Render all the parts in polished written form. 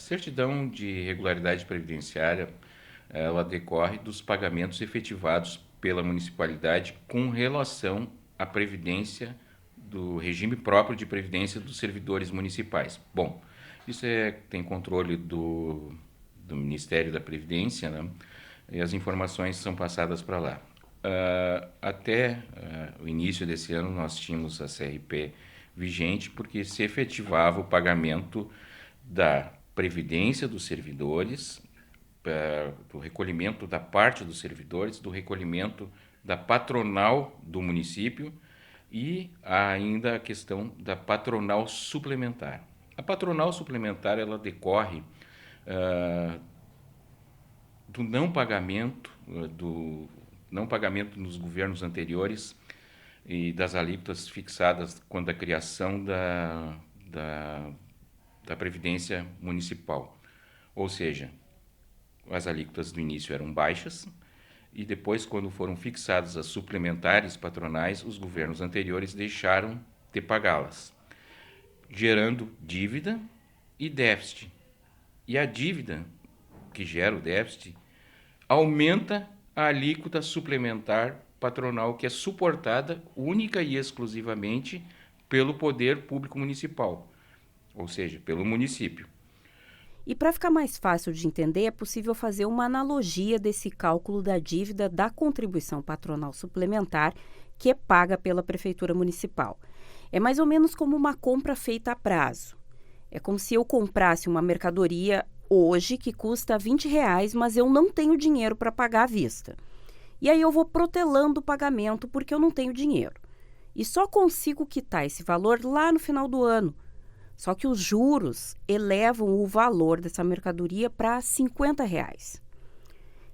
certidão de regularidade previdenciária, ela decorre dos pagamentos efetivados pela municipalidade com relação à previdência do regime próprio de previdência dos servidores municipais. Bom, isso tem controle do Ministério da Previdência, né? E as informações são passadas para lá. Até o início desse ano nós tínhamos a CRP vigente porque se efetivava o pagamento da previdência dos servidores, do recolhimento da parte dos servidores, do recolhimento da patronal do município e ainda a questão da patronal suplementar. A patronal suplementar ela decorre do não pagamento nos governos anteriores e das alíquotas fixadas quando a criação da Previdência Municipal. Ou seja, as alíquotas do início eram baixas e depois, quando foram fixadas as suplementares patronais, os governos anteriores deixaram de pagá-las, gerando dívida e déficit. E a dívida que gera o déficit aumenta a alíquota suplementar patronal, que é suportada única e exclusivamente pelo poder público municipal, ou seja, pelo município. E para ficar mais fácil de entender, é possível fazer uma analogia desse cálculo da dívida da contribuição patronal suplementar que é paga pela Prefeitura Municipal. É mais ou menos como uma compra feita a prazo. É como se eu comprasse uma mercadoria hoje que custa R$20, mas eu não tenho dinheiro para pagar à vista. E aí eu vou protelando o pagamento porque eu não tenho dinheiro. E só consigo quitar esse valor lá no final do ano. Só que os juros elevam o valor dessa mercadoria para R$50.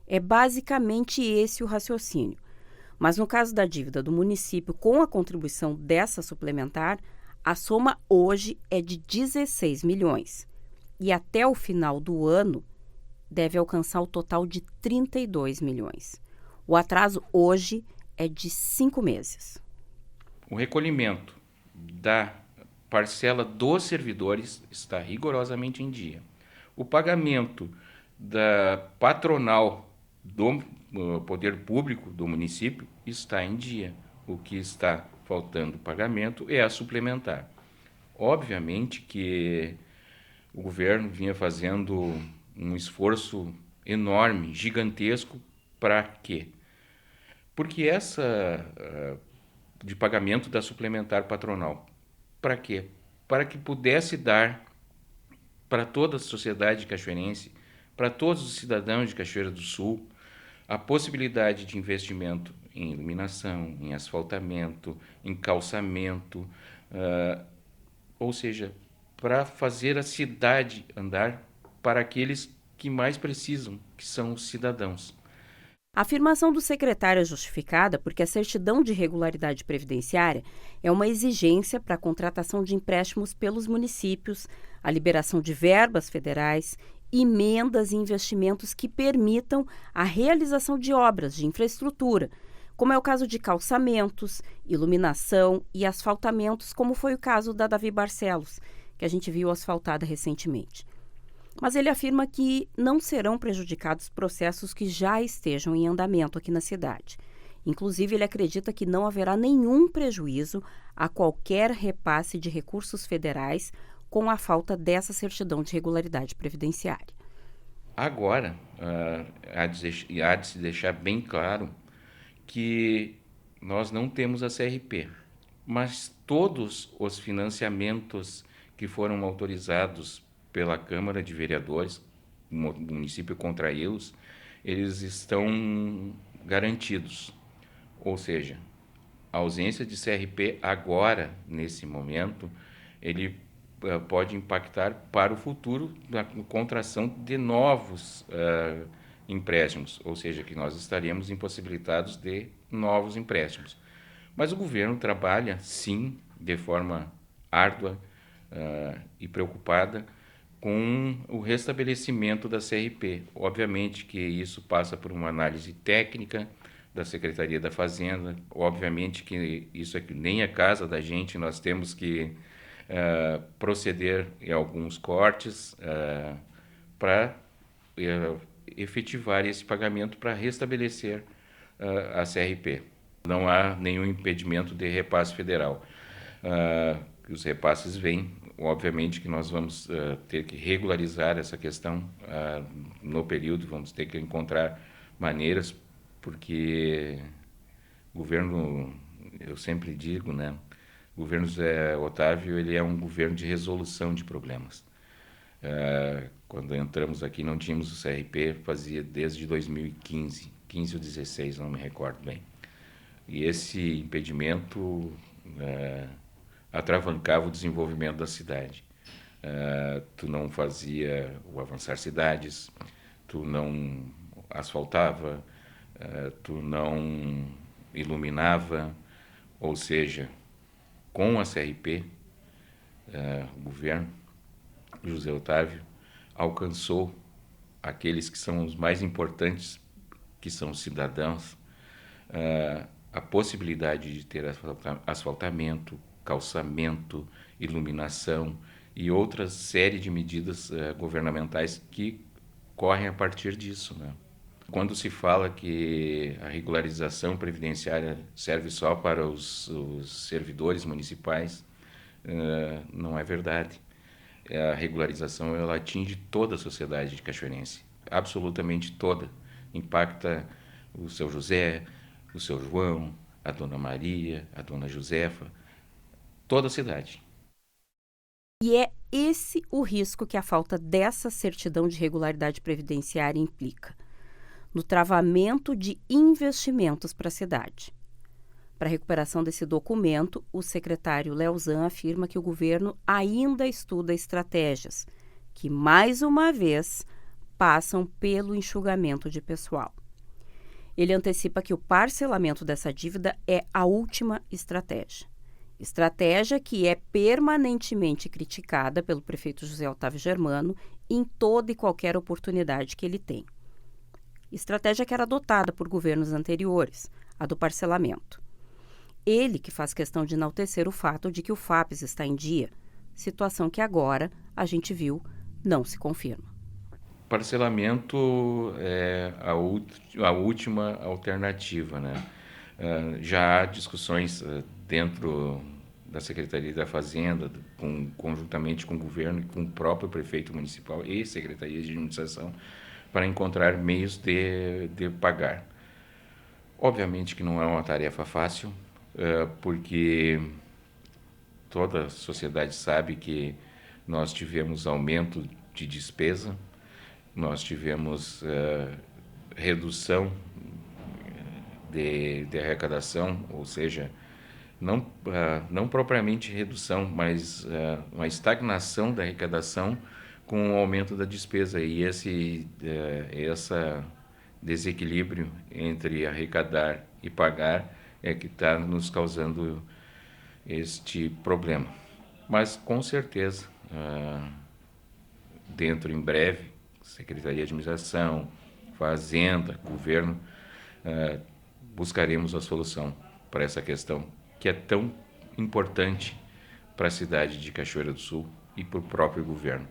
É basicamente esse o raciocínio. Mas no caso da dívida do município com a contribuição dessa suplementar, a soma hoje é de 16 milhões. E até o final do ano deve alcançar o total de 32 milhões. O atraso hoje é de 5 meses. O recolhimento da parcela dos servidores está rigorosamente em dia. O pagamento da patronal do poder público do município está em dia. O que está faltando pagamento é a suplementar. Obviamente que o governo vinha fazendo um esforço enorme, gigantesco, para quê? Porque essa de pagamento da suplementar patronal, para quê? Para que pudesse dar para toda a sociedade cachoeirense, para todos os cidadãos de Cachoeira do Sul, a possibilidade de investimento em iluminação, em asfaltamento, em calçamento, ou seja, para fazer a cidade andar para aqueles que mais precisam, que são os cidadãos. A afirmação do secretário é justificada porque a certidão de regularidade previdenciária é uma exigência para a contratação de empréstimos pelos municípios, a liberação de verbas federais, emendas e investimentos que permitam a realização de obras de infraestrutura, como é o caso de calçamentos, iluminação e asfaltamentos, como foi o caso da Davi Barcelos, que a gente viu asfaltada recentemente. Mas ele afirma que não serão prejudicados processos que já estejam em andamento aqui na cidade. Inclusive, ele acredita que não haverá nenhum prejuízo a qualquer repasse de recursos federais com a falta dessa certidão de regularidade previdenciária. Agora, há de se deixar bem claro que nós não temos a CRP, mas todos os financiamentos que foram autorizados pela Câmara de Vereadores, o município contraí-los, eles estão garantidos. Ou seja, a ausência de CRP agora, nesse momento, ele pode impactar para o futuro na contração de novos empréstimos, ou seja, que nós estaríamos impossibilitados de novos empréstimos. Mas o governo trabalha, sim, de forma árdua e preocupada com o restabelecimento da CRP. Obviamente que isso passa por uma análise técnica da Secretaria da Fazenda, obviamente que isso aqui nem é casa da gente, nós temos que proceder em alguns cortes, para efetivar esse pagamento para restabelecer a CRP. Não há nenhum impedimento de repasse federal. Os repasses vêm, obviamente que nós vamos ter que regularizar essa questão no período, vamos ter que encontrar maneiras, porque o governo, eu sempre digo, né, o governo José Otávio, ele é um governo de resolução de problemas. Quando entramos aqui não tínhamos o CRP, fazia desde 2015, 15 ou 16, não me recordo bem. E esse impedimento atravancava o desenvolvimento da cidade. Tu não fazia o avançar cidades, tu não asfaltava, tu não iluminava, ou seja, com a CRP, o governo José Otávio alcançou aqueles que são os mais importantes, que são os cidadãos, a possibilidade de ter asfaltamento, calçamento, iluminação e outra série de medidas governamentais que correm a partir disso, né? Quando se fala que a regularização previdenciária serve só para os servidores municipais, não é verdade. A regularização ela atinge toda a sociedade de cachoeirense, absolutamente toda. Impacta o seu José, o seu João, a dona Maria, a dona Josefa, toda a cidade. E é esse o risco que a falta dessa certidão de regularidade previdenciária implica, no travamento de investimentos para a cidade. Para a recuperação desse documento, o secretário Leozan afirma que o governo ainda estuda estratégias que, mais uma vez, passam pelo enxugamento de pessoal. Ele antecipa que o parcelamento dessa dívida é a última estratégia. Estratégia que é permanentemente criticada pelo prefeito José Otávio Germano em toda e qualquer oportunidade que ele tem. Estratégia que era adotada por governos anteriores, a do parcelamento. Ele que faz questão de enaltecer o fato de que o FAPES está em dia, situação que agora, a gente viu, não se confirma. Parcelamento é a última alternativa, né? Já há discussões dentro da Secretaria da Fazenda, conjuntamente com o governo e com o próprio prefeito municipal e Secretaria de Administração, para encontrar meios de pagar. Obviamente que não é uma tarefa fácil, porque toda a sociedade sabe que nós tivemos aumento de despesa, nós tivemos redução de arrecadação, ou seja, não propriamente redução, mas uma estagnação da arrecadação com o aumento da despesa. E esse desequilíbrio entre arrecadar e pagar é que está nos causando este problema. Mas, com certeza, dentro em breve, Secretaria de Administração, Fazenda, Governo, buscaremos a solução para essa questão que é tão importante para a cidade de Cachoeira do Sul e para o próprio governo.